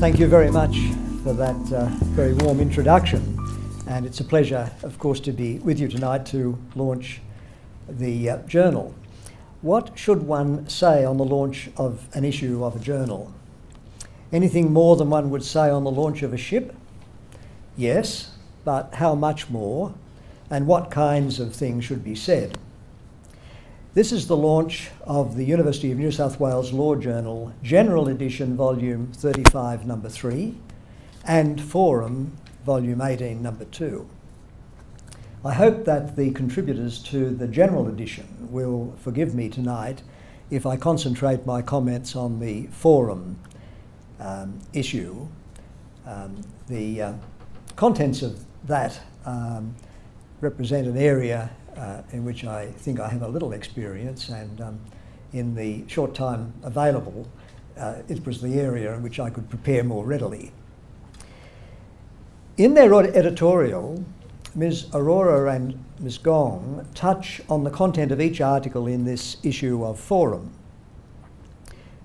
Thank you very much for that very warm introduction, and it's a pleasure, of course, to be with you tonight to launch the journal. What should one say on the launch of an issue of a journal? Anything more than one would say on the launch of a ship? Yes, but how much more, and what kinds of things should be said? This is the launch of the University of New South Wales Law Journal, General Edition, Volume 35, Number 3, and Forum, Volume 18, Number 2. I hope that the contributors to the General Edition will forgive me tonight if I concentrate my comments on the Forum issue. The contents of that represent an area in which I think I have a little experience, and in the short time available, it was the area in which I could prepare more readily. In their editorial, Ms. Aurora and Ms. Gong touch on the content of each article in this issue of Forum.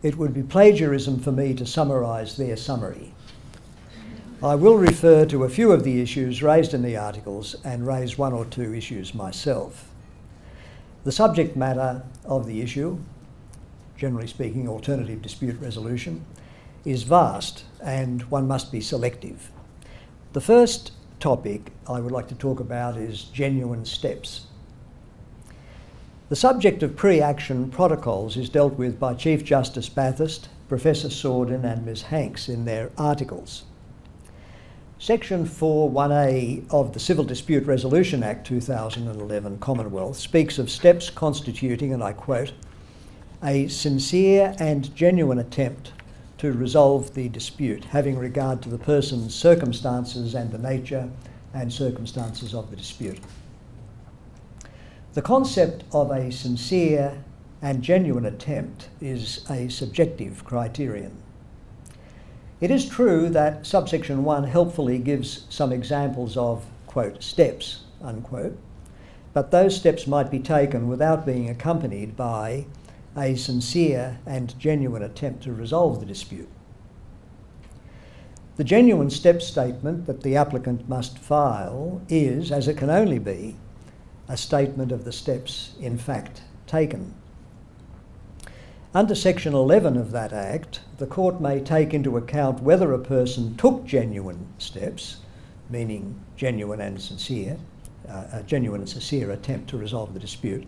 It would be plagiarism for me to summarise their summary. I will refer to a few of the issues raised in the articles and raise one or two issues myself. The subject matter of the issue, generally speaking, alternative dispute resolution, is vast, and one must be selective. The first topic I would like to talk about is genuine steps. The subject of pre-action protocols is dealt with by Chief Justice Bathurst, Professor Sordin and Ms. Hanks in their articles. Section 4.1a of the Civil Dispute Resolution Act 2011 Commonwealth speaks of steps constituting, and I quote, a sincere and genuine attempt to resolve the dispute, having regard to the person's circumstances and the nature and circumstances of the dispute. The concept of a sincere and genuine attempt is a subjective criterion. It is true that subsection 1 helpfully gives some examples of, quote, steps, unquote, but those steps might be taken without being accompanied by a sincere and genuine attempt to resolve the dispute. The genuine step statement that the applicant must file is, as it can only be, a statement of the steps in fact taken. Under Section 11 of that Act, the Court may take into account whether a person took genuine steps, meaning genuine and sincere, a genuine and sincere attempt to resolve the dispute,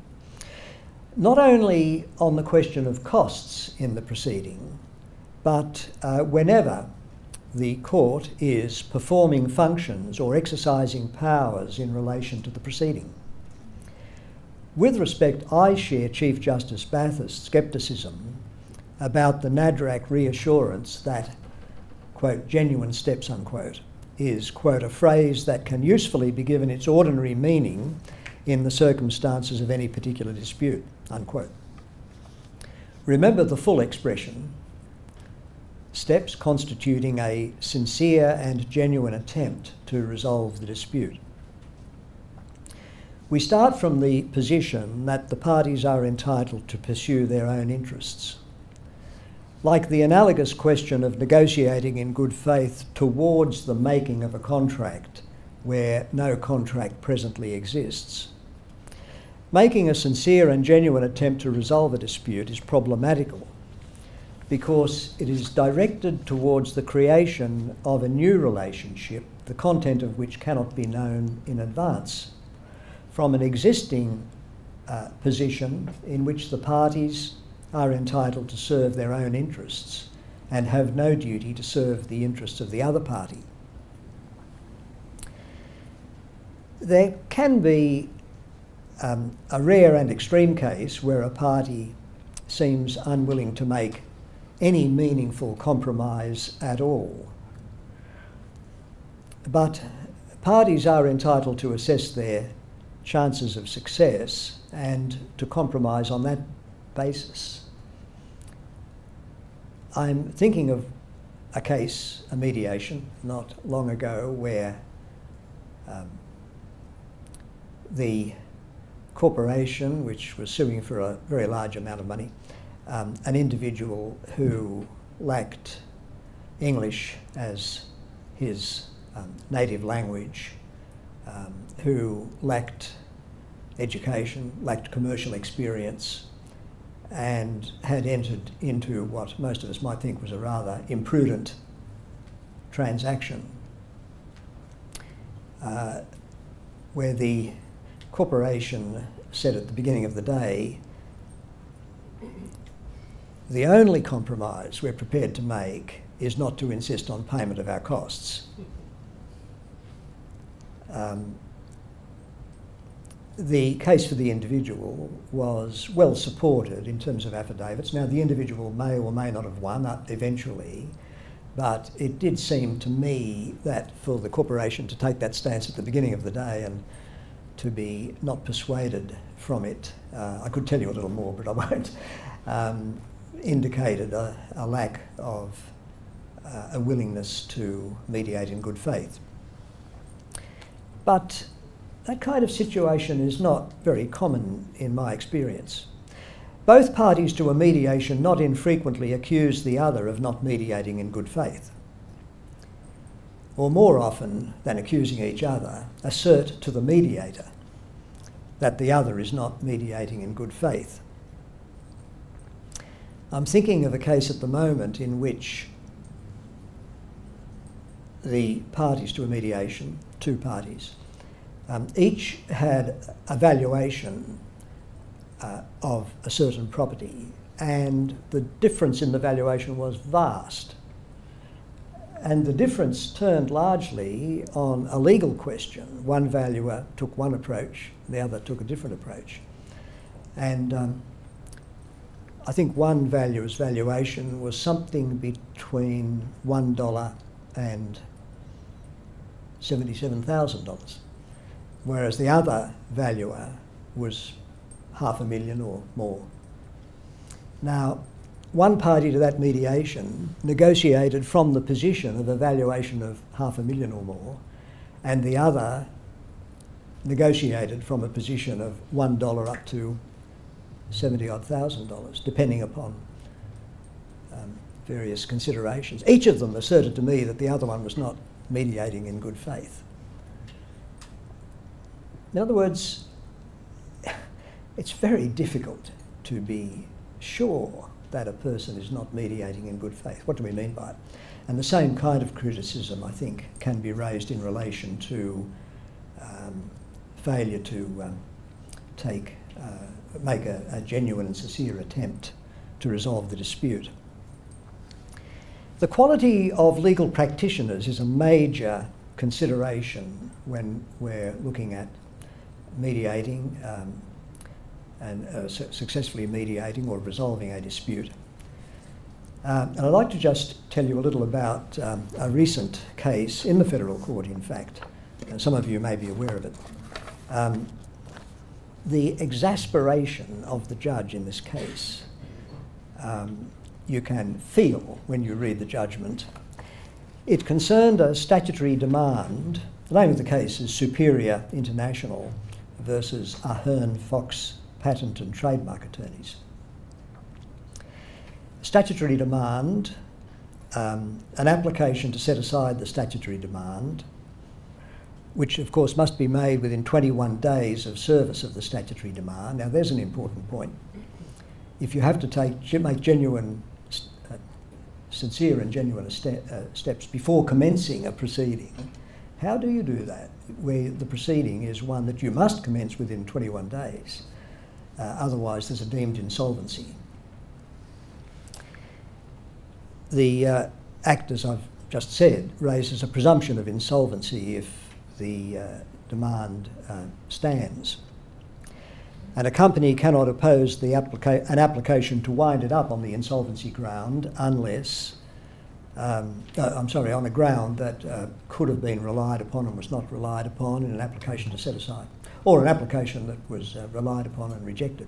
not only on the question of costs in the proceeding, but whenever the Court is performing functions or exercising powers in relation to the proceeding. With respect, I share Chief Justice Bathurst's scepticism about the NADRAC reassurance that, quote, genuine steps, unquote, is, quote, a phrase that can usefully be given its ordinary meaning in the circumstances of any particular dispute, unquote. Remember the full expression, steps constituting a sincere and genuine attempt to resolve the dispute. We start from the position that the parties are entitled to pursue their own interests. Like the analogous question of negotiating in good faith towards the making of a contract where no contract presently exists, making a sincere and genuine attempt to resolve a dispute is problematical because it is directed towards the creation of a new relationship, the content of which cannot be known in advance, from an existing position in which the parties are entitled to serve their own interests and have no duty to serve the interests of the other party. There can be a rare and extreme case where a party seems unwilling to make any meaningful compromise at all. But parties are entitled to assess their chances of success and to compromise on that basis. I'm thinking of a case, a mediation, not long ago, where the corporation, which was suing for a very large amount of money, an individual who lacked English as his native language, who lacked education, lacked commercial experience, and had entered into what most of us might think was a rather imprudent transaction, where the corporation said at the beginning of the day, the only compromise we're prepared to make is not to insist on payment of our costs. The case for the individual was well supported in terms of affidavits. Now, the individual may or may not have won eventually, but it did seem to me that for the corporation to take that stance at the beginning of the day and to be not persuaded from it, I could tell you a little more, but I won't, indicated a lack of a willingness to mediate in good faith. But that kind of situation is not very common in my experience. Both parties to a mediation not infrequently accuse the other of not mediating in good faith, or more often than accusing each other, assert to the mediator that the other is not mediating in good faith. I'm thinking of a case at the moment in which the parties to a mediation, two parties, each had a valuation of a certain property, and the difference in the valuation was vast. And the difference turned largely on a legal question. One valuer took one approach, the other took a different approach. And I think one valuer's valuation was something between $1 and $77,000, whereas the other valuer was $500,000 or more. Now, one party to that mediation negotiated from the position of a valuation of $500,000 or more, and the other negotiated from a position of $1 up to $70,000, depending upon various considerations. Each of them asserted to me that the other one was not mediating in good faith. In other words, it's very difficult to be sure that a person is not mediating in good faith. What do we mean by it? And the same kind of criticism, I think, can be raised in relation to failure to make a genuine and sincere attempt to resolve the dispute. The quality of legal practitioners is a major consideration when we're looking at mediating and successfully mediating or resolving a dispute. And I'd like to just tell you a little about a recent case in the Federal Court, in fact. Some of you may be aware of it. The exasperation of the judge in this case, you can feel when you read the judgment. It concerned a statutory demand. The name of the case is Superior International versus Ahern Fox Patent and Trademark Attorneys. Statutory demand, an application to set aside the statutory demand, which of course must be made within 21 days of service of the statutory demand. Now there's an important point. If you have to make genuine, sincere and genuine steps before commencing a proceeding, how do you do that where the proceeding is one that you must commence within 21 days? Otherwise there's a deemed insolvency. The Act, as I've just said, raises a presumption of insolvency if the demand stands. And a company cannot oppose an application to wind it up on the insolvency ground unless, on a ground that could have been relied upon and was not relied upon in an application to set aside, or an application that was relied upon and rejected.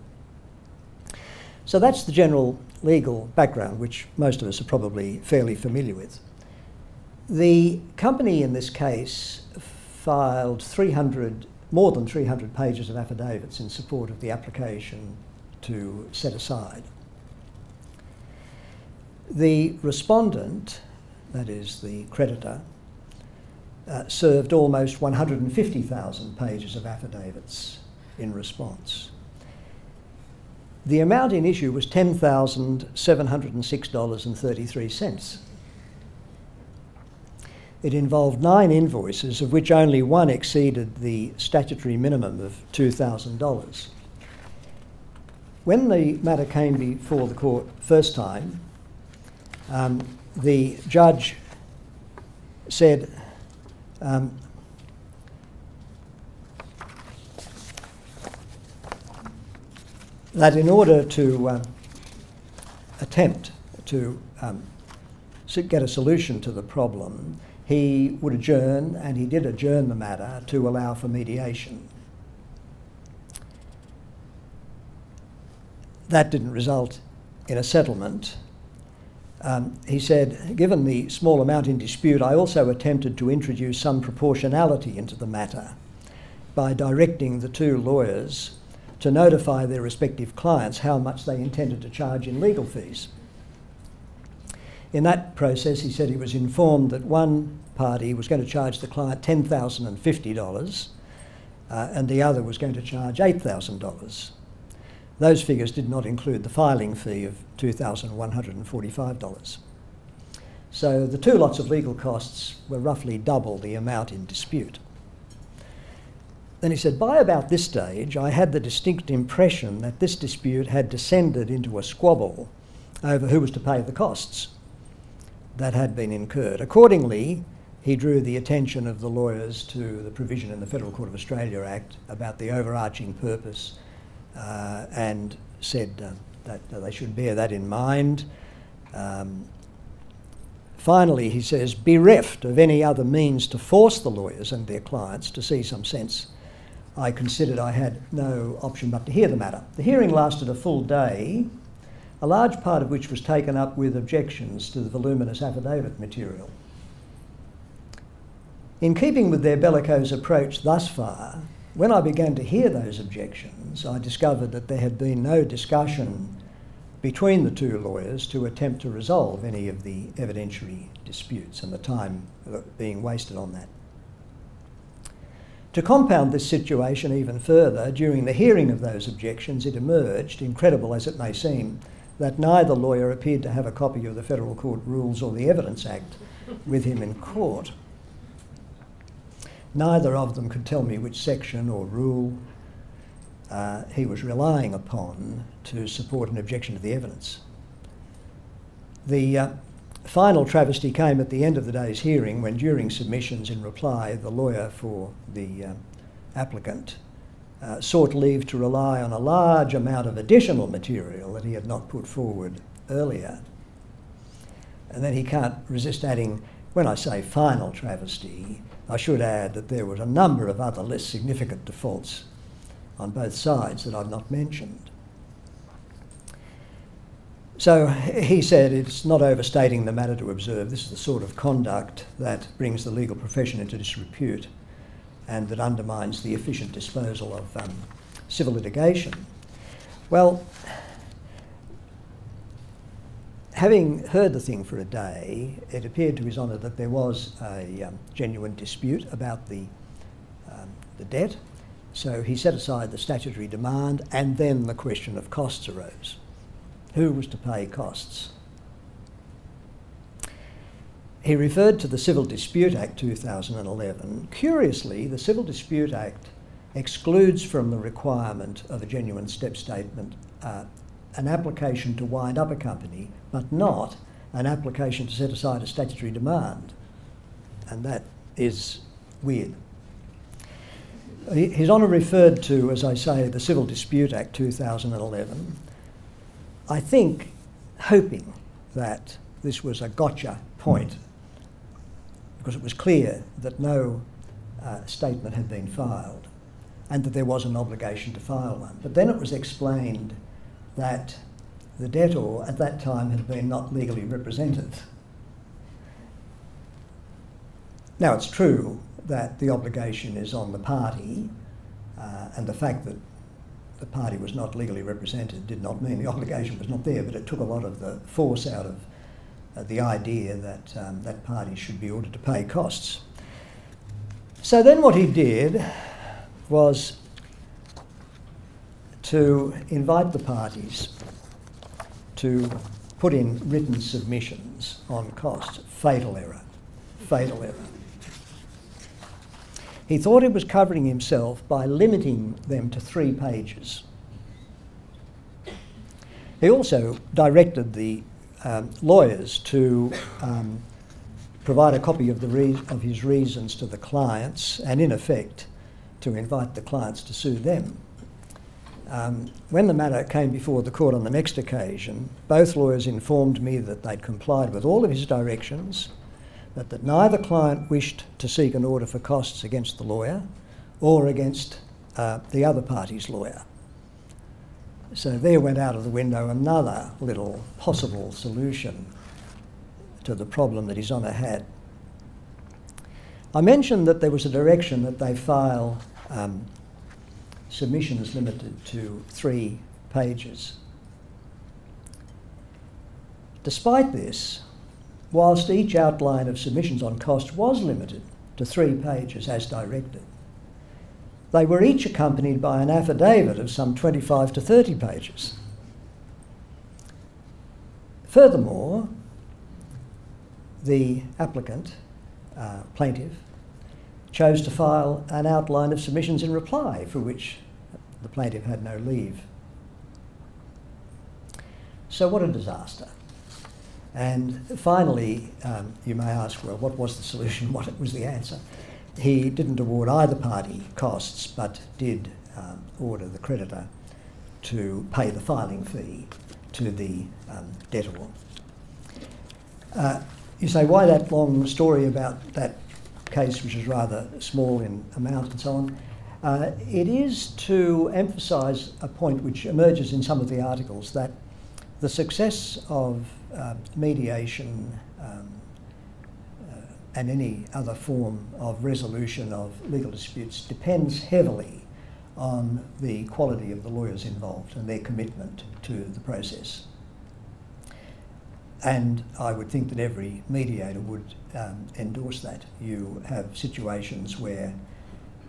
So that's the general legal background, which most of us are probably fairly familiar with. The company in this case filed more than 300 pages of affidavits in support of the application to set aside. The respondent that is the creditor, served almost 150,000 pages of affidavits in response. The amount in issue was $10,706.33. It involved 9 invoices, of which only one exceeded the statutory minimum of $2,000. When the matter came before the court first time, the judge said that in order to attempt to get a solution to the problem, he would adjourn, and he did adjourn the matter to allow for mediation. That didn't result in a settlement. He said, given the small amount in dispute, I also attempted to introduce some proportionality into the matter by directing the 2 lawyers to notify their respective clients how much they intended to charge in legal fees. In that process, he said he was informed that one party was going to charge the client $10,050 and the other was going to charge $8,000. Those figures did not include the filing fee of $2,145. So the 2 lots of legal costs were roughly double the amount in dispute. Then he said, by about this stage, I had the distinct impression that this dispute had descended into a squabble over who was to pay the costs that had been incurred. Accordingly, he drew the attention of the lawyers to the provision in the Federal Court of Australia Act about the overarching purpose and said that they should bear that in mind. Finally, he says, bereft of any other means to force the lawyers and their clients to see some sense, I considered I had no option but to hear the matter. The hearing lasted a full day, a large part of which was taken up with objections to the voluminous affidavit material. In keeping with their bellicose approach thus far, when I began to hear those objections, I discovered that there had been no discussion between the 2 lawyers to attempt to resolve any of the evidentiary disputes and the time being wasted on that. To compound this situation even further, during the hearing of those objections, it emerged, incredible as it may seem, that neither lawyer appeared to have a copy of the Federal Court Rules or the Evidence Act with him in court. Neither of them could tell me which section or rule he was relying upon to support an objection to the evidence. The final travesty came at the end of the day's hearing when, during submissions in reply, the lawyer for the applicant sought leave to rely on a large amount of additional material that he had not put forward earlier. And then he can't resist adding, when I say final travesty, I should add that there was a number of other less significant defaults on both sides that I've not mentioned. So he said it's not overstating the matter to observe this is the sort of conduct that brings the legal profession into disrepute and that undermines the efficient disposal of civil litigation. Well, having heard the thing for a day, it appeared to His Honour that there was a genuine dispute about the debt. So he set aside the statutory demand, and then the question of costs arose. Who was to pay costs? He referred to the Civil Dispute Act 2011. Curiously, the Civil Dispute Act excludes from the requirement of a genuine step statement an application to wind up a company, but not an application to set aside a statutory demand. And that is weird. His Honour referred to, as I say, the Civil Dispute Act 2011. I think, hoping that this was a gotcha point, because it was clear that no statement had been filed and that there was an obligation to file one. But then it was explained that the debtor at that time had been not legally represented. Now, it's true that the obligation is on the party, and the fact that the party was not legally represented did not mean the obligation was not there, but it took a lot of the force out of the idea that that party should be ordered to pay costs. So then what he did was to invite the parties to put in written submissions on costs. Fatal error. Fatal error. He thought he was covering himself by limiting them to 3 pages. He also directed the lawyers to provide a copy of his reasons to the clients, and in effect to invite the clients to sue them. When the matter came before the court on the next occasion, both lawyers informed me that they'd complied with all of his directions, but that neither client wished to seek an order for costs against the lawyer or against the other party's lawyer. So there went out of the window another little possible solution to the problem that his honour had. I mentioned that there was a direction that they file submissions limited to 3 pages. Despite this, whilst each outline of submissions on cost was limited to 3 pages as directed, they were each accompanied by an affidavit of some 25 to 30 pages. Furthermore, the applicant, plaintiff, chose to file an outline of submissions in reply, for which the plaintiff had no leave. So what a disaster. And finally, you may ask, well, what was the solution? What was the answer? He didn't award either party costs, but did order the creditor to pay the filing fee to the debtor. You say, why that long story about that case, which is rather small in amount and so on? It is to emphasise a point which emerges in some of the articles, that the success of mediation and any other form of resolution of legal disputes depends heavily on the quality of the lawyers involved and their commitment to the process. And I would think that every mediator would endorse that. You have situations where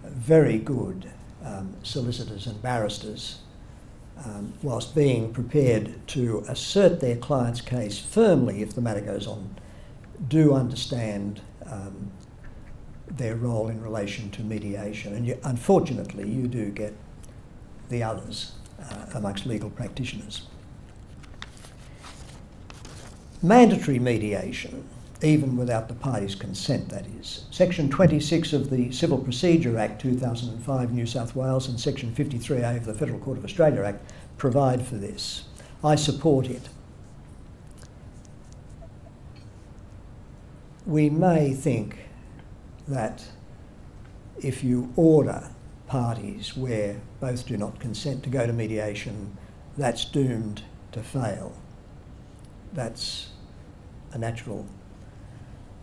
very good solicitors and barristers, whilst being prepared to assert their client's case firmly if the matter goes on, do understand their role in relation to mediation. And unfortunately, you do get the others amongst legal practitioners. Mandatory mediation, even without the parties' consent, that is. Section 26 of the Civil Procedure Act 2005, New South Wales, and Section 53A of the Federal Court of Australia Act provide for this. I support it. We may think that if you order parties where both do not consent to go to mediation, that's doomed to fail. That's a natural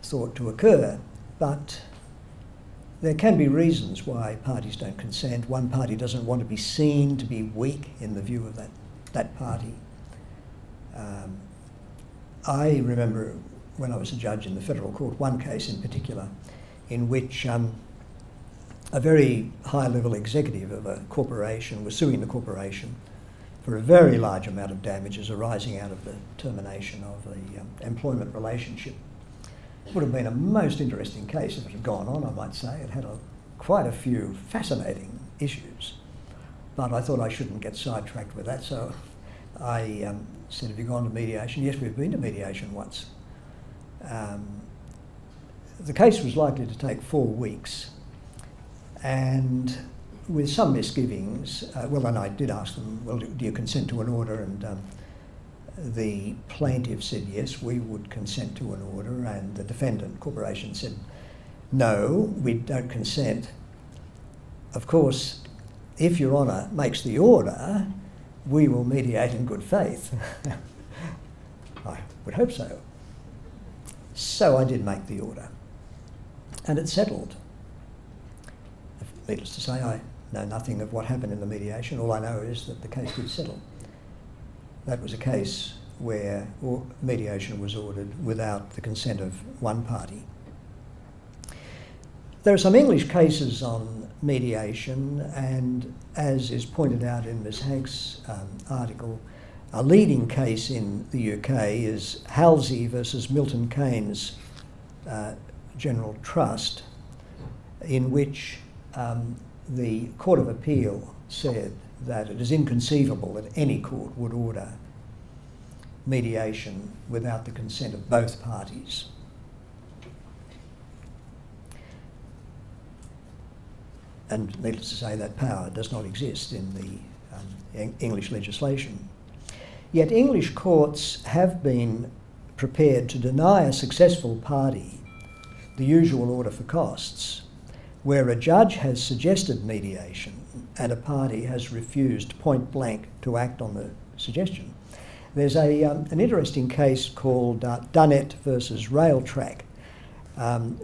thought to occur, but there can be reasons why parties don't consent. One party doesn't want to be seen to be weak in the view of that party. I remember when I was a judge in the federal court, one case in particular, in which a very high-level executive of a corporation was suing the corporation for a very large amount of damages arising out of the termination of the employment relationship. It would have been a most interesting case if it had gone on, I might say. It had quite a few fascinating issues, but I thought I shouldn't get sidetracked with that, so I said, have you gone to mediation? Yes, we've been to mediation once. The case was likely to take 4 weeks, and with some misgivings, well, then I did ask them, well, do you consent to an order? And the plaintiff said, yes, we would consent to an order, and the defendant corporation said, no, we don't consent. Of course, if Your Honour makes the order, we will mediate in good faith. I would hope so. So I did make the order, and it settled. Needless to say, I know nothing of what happened in the mediation. All I know is that the case did settle. That was a case where mediation was ordered without the consent of one party. There are some English cases on mediation, and as is pointed out in Ms. Hank's article, a leading case in the UK is Halsey versus Milton Keynes General Trust, in which the Court of Appeal said that it is inconceivable that any court would order mediation without the consent of both parties. And needless to say, that power does not exist in the English legislation. Yet English courts have been prepared to deny a successful party the usual order for costs, where a judge has suggested mediation and a party has refused point blank to act on the suggestion. There's an interesting case called Dunnett versus Railtrack,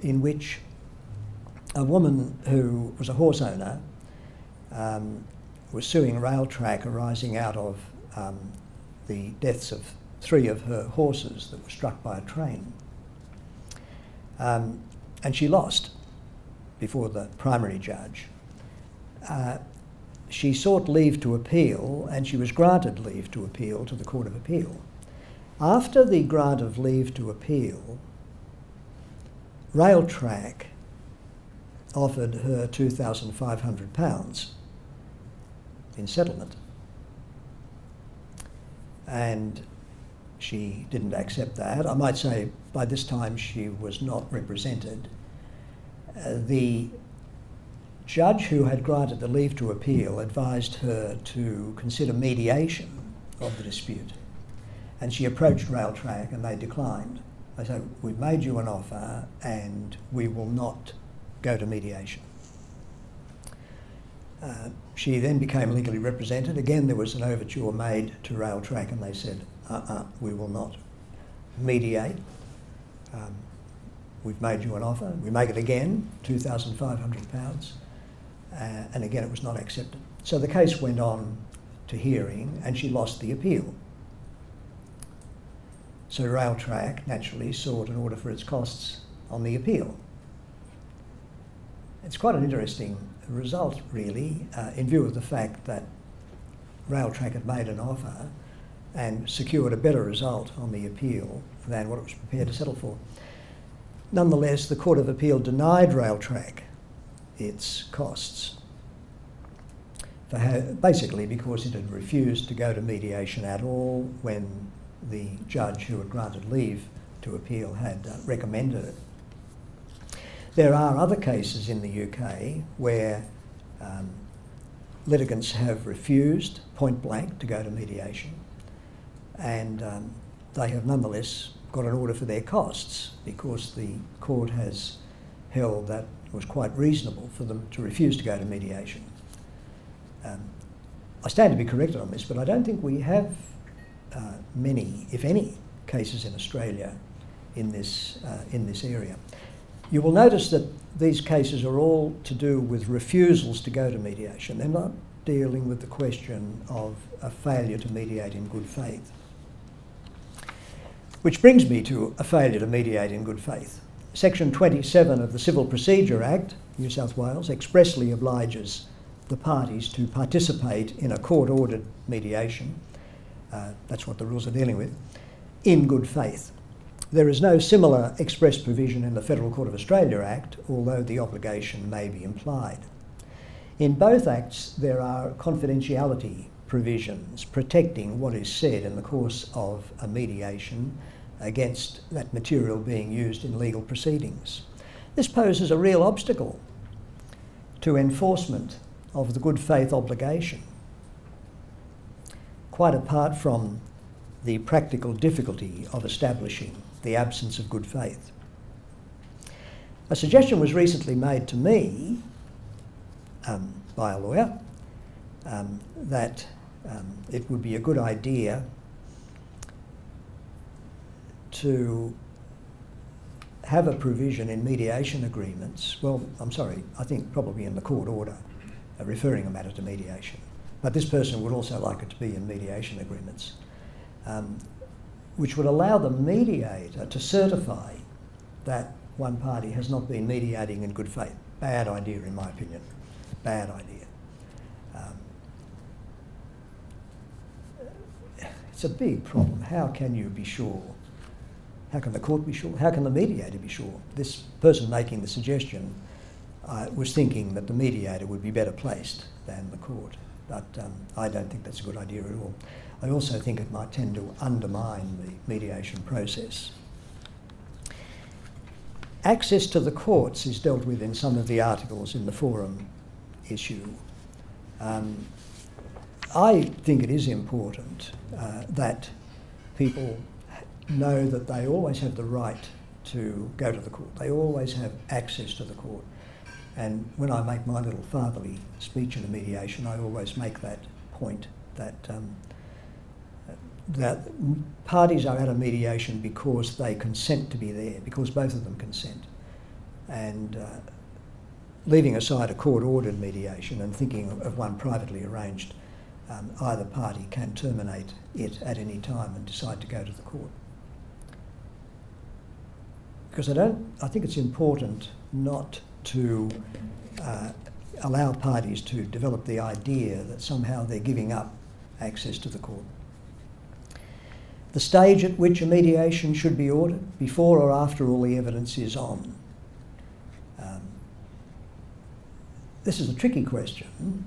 in which a woman who was a horse owner was suing Railtrack arising out of the deaths of 3 of her horses that were struck by a train. And she lost before the primary judge. She sought leave to appeal, and she was granted leave to appeal to the Court of Appeal. After the grant of leave to appeal, Railtrack offered her £2,500 in settlement, and she didn't accept that. I might say by this time she was not represented. The judge who had granted the leave to appeal advised her to consider mediation of the dispute, and she approached Railtrack and they declined. They said, "We've made you an offer and we will not go to mediation." She then became legally represented. Again, there was an overture made to Railtrack and they said, we will not mediate. We've made you an offer. We make it again, £2,500. And again, it was not accepted. So the case went on to hearing and she lost the appeal. So Railtrack naturally sought an order for its costs on the appeal. It's quite an interesting result, really, in view of the fact that Railtrack had made an offer and secured a better result on the appeal than what it was prepared to settle for. Nonetheless, the Court of Appeal denied Railtrack its costs, basically because it had refused to go to mediation at all when the judge who had granted leave to appeal had recommended it. There are other cases in the UK where litigants have refused point blank to go to mediation, and they have nonetheless got an order for their costs because the court has held that it was quite reasonable for them to refuse to go to mediation. I stand to be corrected on this, but I don't think we have many, if any, cases in Australia in this area. You will notice that these cases are all to do with refusals to go to mediation. They're not dealing with the question of a failure to mediate in good faith. Which brings me to a failure to mediate in good faith. Section 27 of the Civil Procedure Act, New South Wales, expressly obliges the parties to participate in a court-ordered mediation. That's what the rules are dealing with, in good faith. There is no similar express provision in the Federal Court of Australia Act, although the obligation may be implied. In both acts, there are confidentiality provisions protecting what is said in the course of a mediation against that material being used in legal proceedings. This poses a real obstacle to enforcement of the good faith obligation, quite apart from the practical difficulty of establishing the absence of good faith. A suggestion was recently made to me by a lawyer that it would be a good idea to have a provision in mediation agreements, well, I'm sorry, I think probably in the court order referring a matter to mediation, but this person would also like it to be in mediation agreements, which would allow the mediator to certify that one party has not been mediating in good faith. Bad idea, in my opinion. Bad idea. It's a big problem. How can you be sure? How can the court be sure? How can the mediator be sure? This person making the suggestion was thinking that the mediator would be better placed than the court, but I don't think that's a good idea at all. I also think it might tend to undermine the mediation process. Access to the courts is dealt with in some of the articles in the forum issue. I think it is important that people know that they always have the right to go to the court. They always have access to the court. And when I make my little fatherly speech in a mediation, I always make that point that that parties are at a mediation because they consent to be there, because both of them consent. And leaving aside a court-ordered mediation and thinking of one privately arranged, either party can terminate it at any time and decide to go to the court. Because I think it's important not to allow parties to develop the idea that somehow they're giving up access to the court. The stage at which a mediation should be ordered, before or after all the evidence is on. This is a tricky question.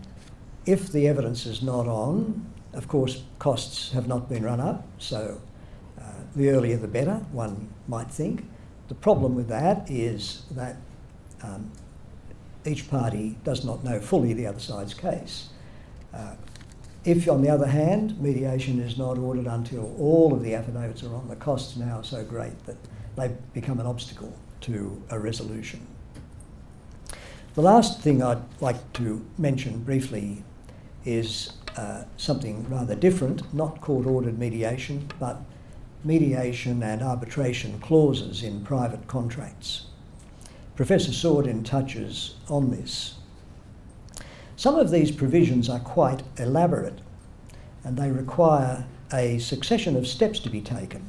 If the evidence is not on, of course, costs have not been run up, so the earlier the better, one might think. The problem with that is that each party does not know fully the other side's case. If, on the other hand, mediation is not ordered until all of the affidavits are on, the costs now are so great that they become an obstacle to a resolution. The last thing I'd like to mention briefly is something rather different, not court-ordered mediation, but mediation and arbitration clauses in private contracts. Professor Sordin touches on this. Some of these provisions are quite elaborate and they require a succession of steps to be taken,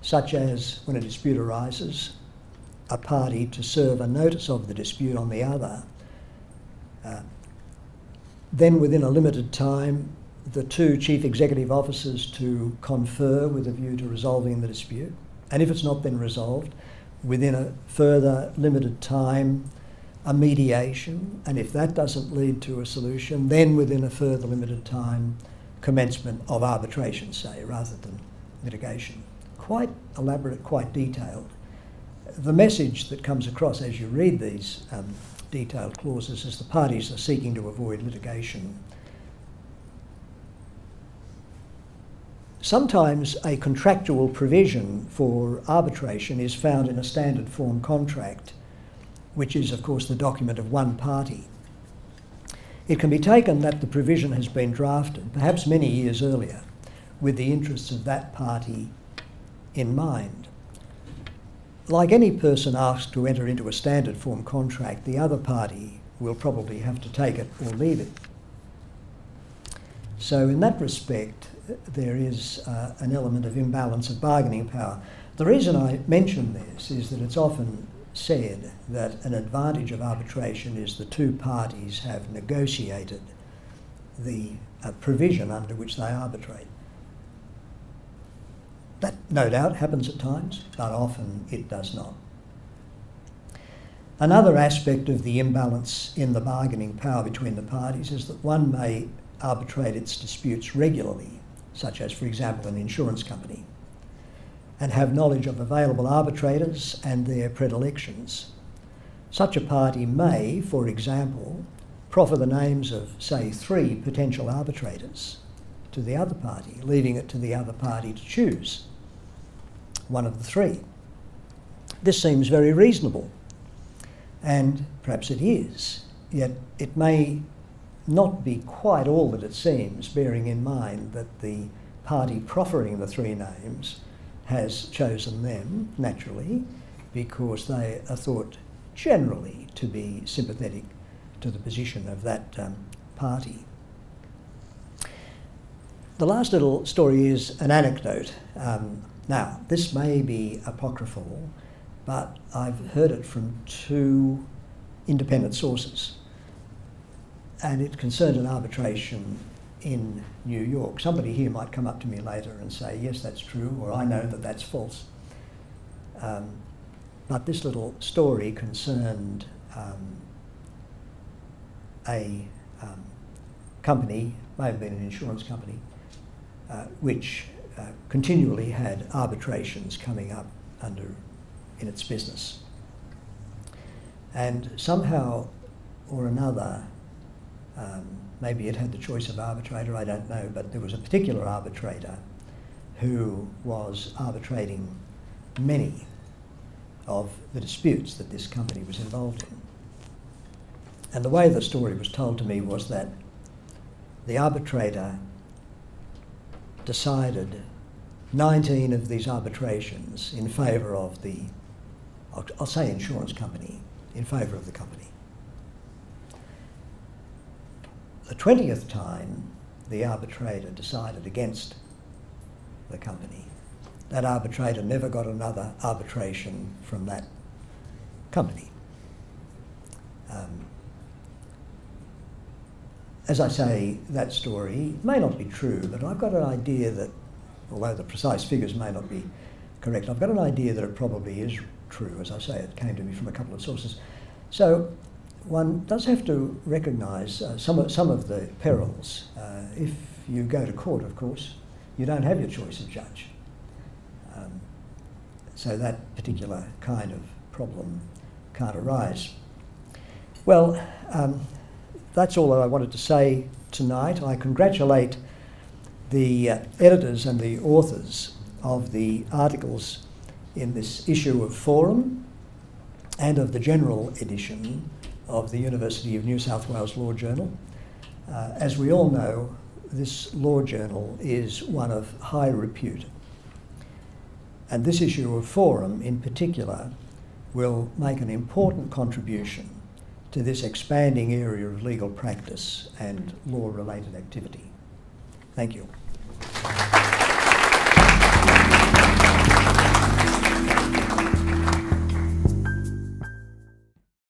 such as, when a dispute arises, a party to serve a notice of the dispute on the other. Then within a limited time, the two chief executive officers to confer with a view to resolving the dispute. And if it's not been resolved, within a further limited time, a mediation. And if that doesn't lead to a solution, then within a further limited time, commencement of arbitration, say, rather than litigation. Quite elaborate, quite detailed. The message that comes across as you read these detailed clauses is the parties are seeking to avoid litigation. Sometimes a contractual provision for arbitration is found in a standard form contract, which is, of course, the document of one party. It can be taken that the provision has been drafted, perhaps many years earlier, with the interests of that party in mind. Like any person asked to enter into a standard form contract, the other party will probably have to take it or leave it. So in that respect, there is an element of imbalance of bargaining power. The reason I mention this is that it's often said that an advantage of arbitration is the two parties have negotiated the provision under which they arbitrate. That no doubt happens at times, but often it does not. Another aspect of the imbalance in the bargaining power between the parties is that one may arbitrate its disputes regularly, such as, for example, an insurance company, and have knowledge of available arbitrators and their predilections. Such a party may, for example, proffer the names of, say, 3 potential arbitrators to the other party, leaving it to the other party to choose one of the 3. This seems very reasonable, and perhaps it is, yet it may not be quite all that it seems, bearing in mind that the party proffering the 3 names has chosen them, naturally, because they are thought generally to be sympathetic to the position of that party. The last little story is an anecdote. Now, this may be apocryphal, but I've heard it from two independent sources, and it concerned an arbitration in New York. Somebody here might come up to me later and say, yes, that's true, or I know that that's false. But this little story concerned a company, may have been an insurance company, which continually had arbitrations coming up in its business. And somehow or another, maybe it had the choice of arbitrator, I don't know, but there was a particular arbitrator who was arbitrating many of the disputes that this company was involved in. And the way the story was told to me was that the arbitrator decided 19 of these arbitrations in favour of the, I'll say insurance company, in favour of the company. The 20th time the arbitrator decided against the company, that arbitrator never got another arbitration from that company. As I say, that story may not be true, but I've got an idea that, although the precise figures may not be correct, I've got an idea that it probably is true. As I say, it came to me from a couple of sources. So one does have to recognise some of the perils. If you go to court, of course, you don't have your choice of judge. So that particular kind of problem can't arise. Well, that's all that I wanted to say tonight. I congratulate the editors and the authors of the articles in this issue of Forum and of the general edition of the University of New South Wales Law Journal. As we all know, this law journal is one of high repute. And this issue of Forum in particular will make an important contribution to this expanding area of legal practice and law-related activity. Thank you.